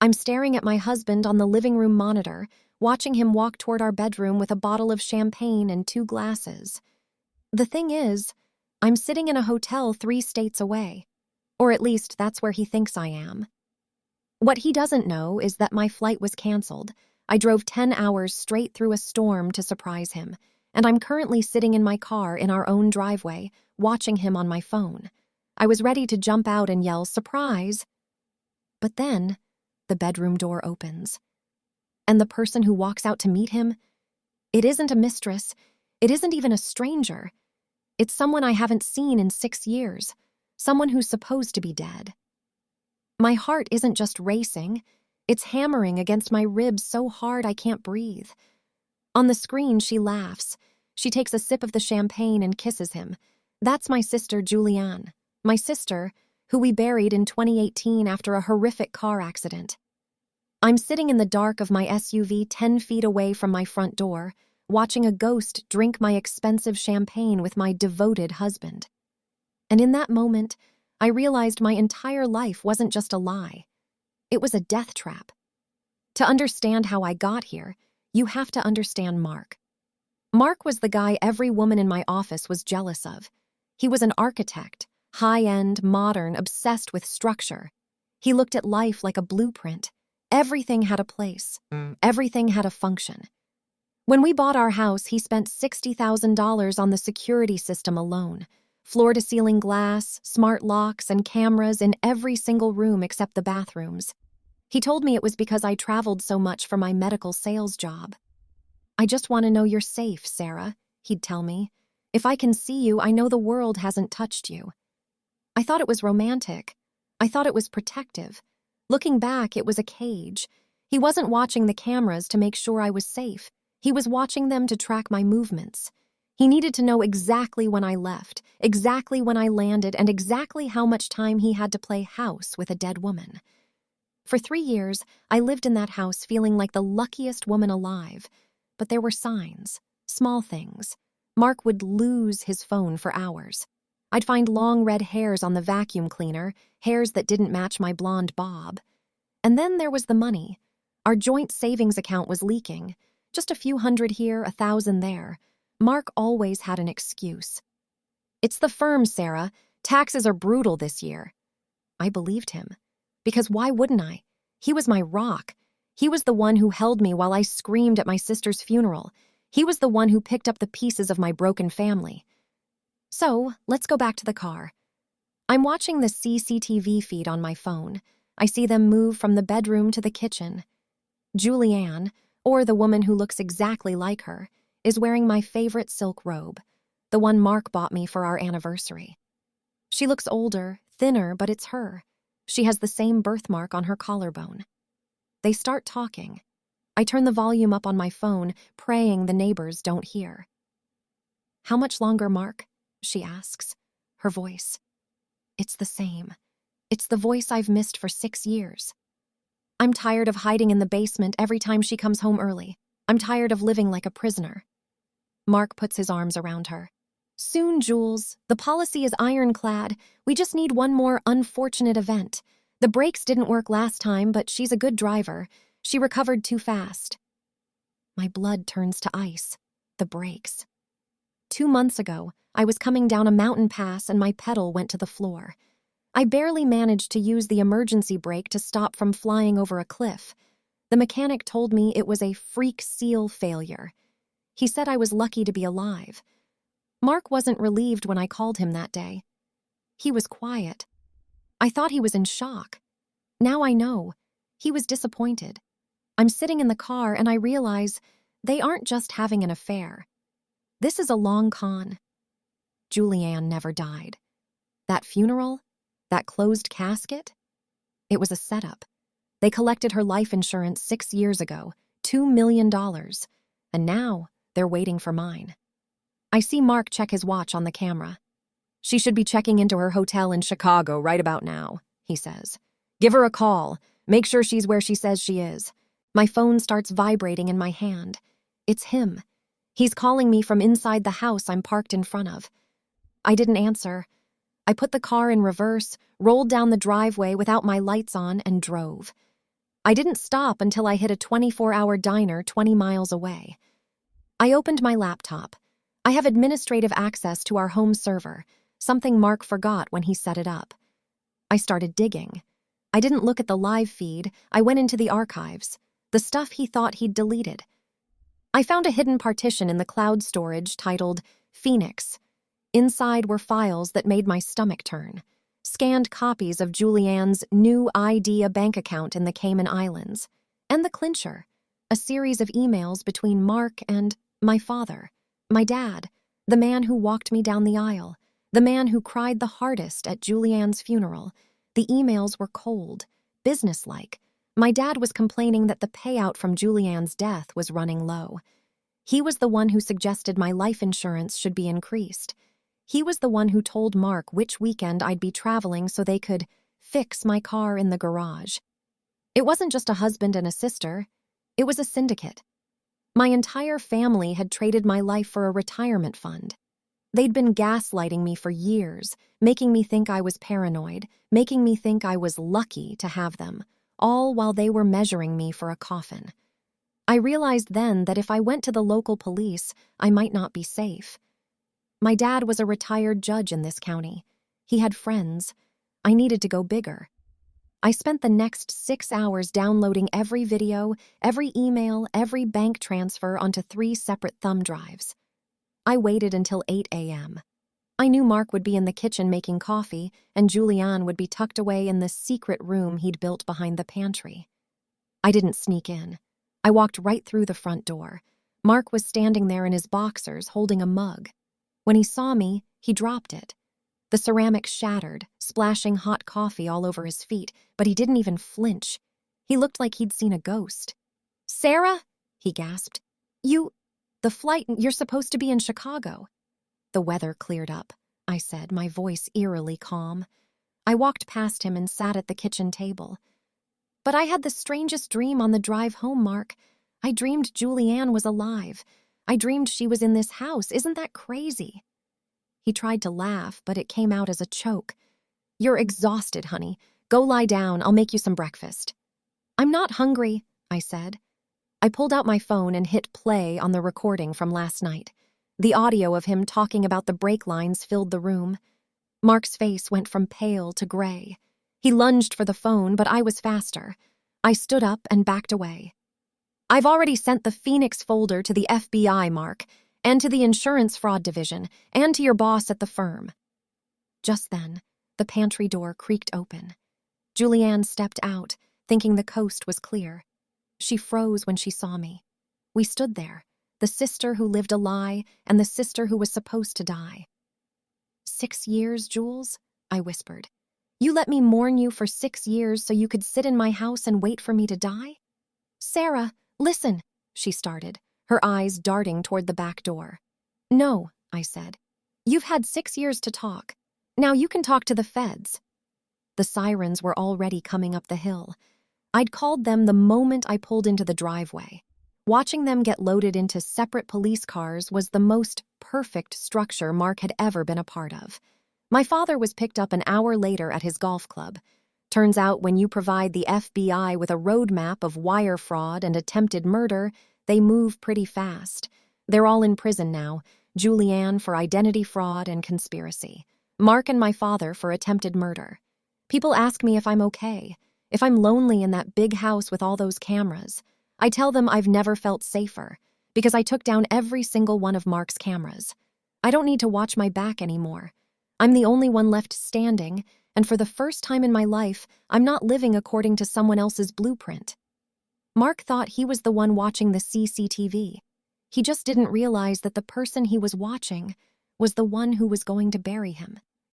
I'm staring at my husband on the living room monitor, watching him walk toward our bedroom with a bottle of champagne and 2 glasses. The thing is, I'm sitting in a hotel 3 states away. Or at least that's where he thinks I am. What he doesn't know is that my flight was canceled. I drove 10 hours straight through a storm to surprise him, and I'm currently sitting in my car in our own driveway, watching him on my phone. I was ready to jump out and yell, "Surprise!" But then, the bedroom door opens. And the person who walks out to meet him, it isn't a mistress, it isn't even a stranger. It's someone I haven't seen in 6 years, someone who's supposed to be dead. My heart isn't just racing, it's hammering against my ribs so hard I can't breathe. On the screen, she laughs. She takes a sip of the champagne and kisses him. That's my sister, Julianne. My sister, who we buried in 2018 after a horrific car accident. I'm sitting in the dark of my SUV 10 feet away from my front door, watching a ghost drink my expensive champagne with my devoted husband. And in that moment, I realized my entire life wasn't just a lie. It was a death trap. To understand how I got here, you have to understand Mark. Mark was the guy every woman in my office was jealous of. He was an architect, high-end, modern, obsessed with structure. He looked at life like a blueprint. Everything had a place. Everything had a function. When we bought our house, he spent $60,000 on the security system alone. Floor-to-ceiling glass, smart locks, and cameras in every single room except the bathrooms. He told me it was because I traveled so much for my medical sales job. "I just want to know you're safe, Sarah," he'd tell me. "If I can see you, I know the world hasn't touched you." I thought it was romantic. I thought it was protective. Looking back, it was a cage. He wasn't watching the cameras to make sure I was safe. He was watching them to track my movements. He needed to know exactly when I left, exactly when I landed, and exactly how much time he had to play house with a dead woman. For 3 years, I lived in that house feeling like the luckiest woman alive. But there were signs, small things. Mark would lose his phone for hours. I'd find long red hairs on the vacuum cleaner, hairs that didn't match my blonde bob. And then there was the money. Our joint savings account was leaking. Just a few hundred here, 1,000 there. Mark always had an excuse. "It's the firm, Sarah. Taxes are brutal this year." I believed him. Because why wouldn't I? He was my rock. He was the one who held me while I screamed at my sister's funeral. He was the one who picked up the pieces of my broken family. So, let's go back to the car. I'm watching the CCTV feed on my phone. I see them move from the bedroom to the kitchen. Julianne, or the woman who looks exactly like her, is wearing my favorite silk robe, the one Mark bought me for our anniversary. She looks older, thinner, but it's her. She has the same birthmark on her collarbone. They start talking. I turn the volume up on my phone, praying the neighbors don't hear. "How much longer, Mark?" she asks, her voice. It's the same. It's the voice I've missed for 6 years. I'm tired of hiding in the basement every time she comes home early. I'm tired of living like a prisoner. Mark puts his arms around her. "Soon, Jules. The policy is ironclad. We just need one more unfortunate event. The brakes didn't work last time, but she's a good driver. She recovered too fast." My blood turns to ice. The brakes. 2 months ago, I was coming down a mountain pass and my pedal went to the floor. I barely managed to use the emergency brake to stop from flying over a cliff. The mechanic told me it was a freak seal failure. He said I was lucky to be alive. Mark wasn't relieved when I called him that day. He was quiet. I thought he was in shock. Now I know. He was disappointed. I'm sitting in the car and I realize they aren't just having an affair. This is a long con. Julianne never died. That funeral, that closed casket, it was a setup. They collected her life insurance 6 years ago, $2 million, and now they're waiting for mine. I see Mark check his watch on the camera. "She should be checking into her hotel in Chicago right about now," he says. "Give her a call. Make sure she's where she says she is." My phone starts vibrating in my hand. It's him. He's calling me from inside the house I'm parked in front of. I didn't answer. I put the car in reverse, rolled down the driveway without my lights on, and drove. I didn't stop until I hit a 24-hour diner 20 miles away. I opened my laptop. I have administrative access to our home server, something Mark forgot when he set it up. I started digging. I didn't look at the live feed. I went into the archives, the stuff he thought he'd deleted. I found a hidden partition in the cloud storage titled Phoenix. Inside were files that made my stomach turn. Scanned copies of Julianne's new idea bank account in the Cayman Islands. And the clincher, a series of emails between Mark and my father, my dad, the man who walked me down the aisle, the man who cried the hardest at Julianne's funeral. The emails were cold, businesslike. My dad was complaining that the payout from Julianne's death was running low. He was the one who suggested my life insurance should be increased. He was the one who told Mark which weekend I'd be traveling so they could fix my car in the garage. It wasn't just a husband and a sister. It was a syndicate. My entire family had traded my life for a retirement fund. They'd been gaslighting me for years, making me think I was paranoid, making me think I was lucky to have them, all while they were measuring me for a coffin. I realized then that if I went to the local police, I might not be safe. My dad was a retired judge in this county. He had friends. I needed to go bigger. I spent the next 6 hours downloading every video, every email, every bank transfer onto 3 separate thumb drives. I waited until 8 a.m. I knew Mark would be in the kitchen making coffee, and Julianne would be tucked away in the secret room he'd built behind the pantry. I didn't sneak in. I walked right through the front door. Mark was standing there in his boxers, holding a mug. When he saw me, he dropped it. The ceramic shattered, splashing hot coffee all over his feet, but he didn't even flinch. He looked like he'd seen a ghost. "Sarah?" he gasped. The flight, you're supposed to be in Chicago." "The weather cleared up," I said, my voice eerily calm. I walked past him and sat at the kitchen table. "But I had the strangest dream on the drive home, Mark. I dreamed Julianne was alive. I dreamed she was in this house. Isn't that crazy?" He tried to laugh, but it came out as a choke. "You're exhausted, honey. Go lie down. I'll make you some breakfast." "I'm not hungry," I said. I pulled out my phone and hit play on the recording from last night. The audio of him talking about the brake lines filled the room. Mark's face went from pale to gray. He lunged for the phone, but I was faster. I stood up and backed away. "I've already sent the Phoenix folder to the FBI, Mark, and to the insurance fraud division, and to your boss at the firm." Just then, the pantry door creaked open. Julianne stepped out, thinking the coast was clear. She froze when she saw me. We stood there, the sister who lived a lie and the sister who was supposed to die. 6 years, Jules?" I whispered. "You let me mourn you for 6 years so you could sit in my house and wait for me to die?" "Sarah, listen," she started, her eyes darting toward the back door. "No," I said. "You've had 6 years to talk. Now you can talk to the feds." The sirens were already coming up the hill. I'd called them the moment I pulled into the driveway. Watching them get loaded into separate police cars was the most perfect structure Mark had ever been a part of. My father was picked up an hour later at his golf club. Turns out when you provide the FBI with a roadmap of wire fraud and attempted murder, they move pretty fast. They're all in prison now, Julianne for identity fraud and conspiracy, Mark and my father for attempted murder. People ask me if I'm okay, if I'm lonely in that big house with all those cameras. I tell them I've never felt safer, because I took down every single one of Mark's cameras. I don't need to watch my back anymore. I'm the only one left standing, and for the first time in my life, I'm not living according to someone else's blueprint. Mark thought he was the one watching the CCTV. He just didn't realize that the person he was watching was the one who was going to bury him.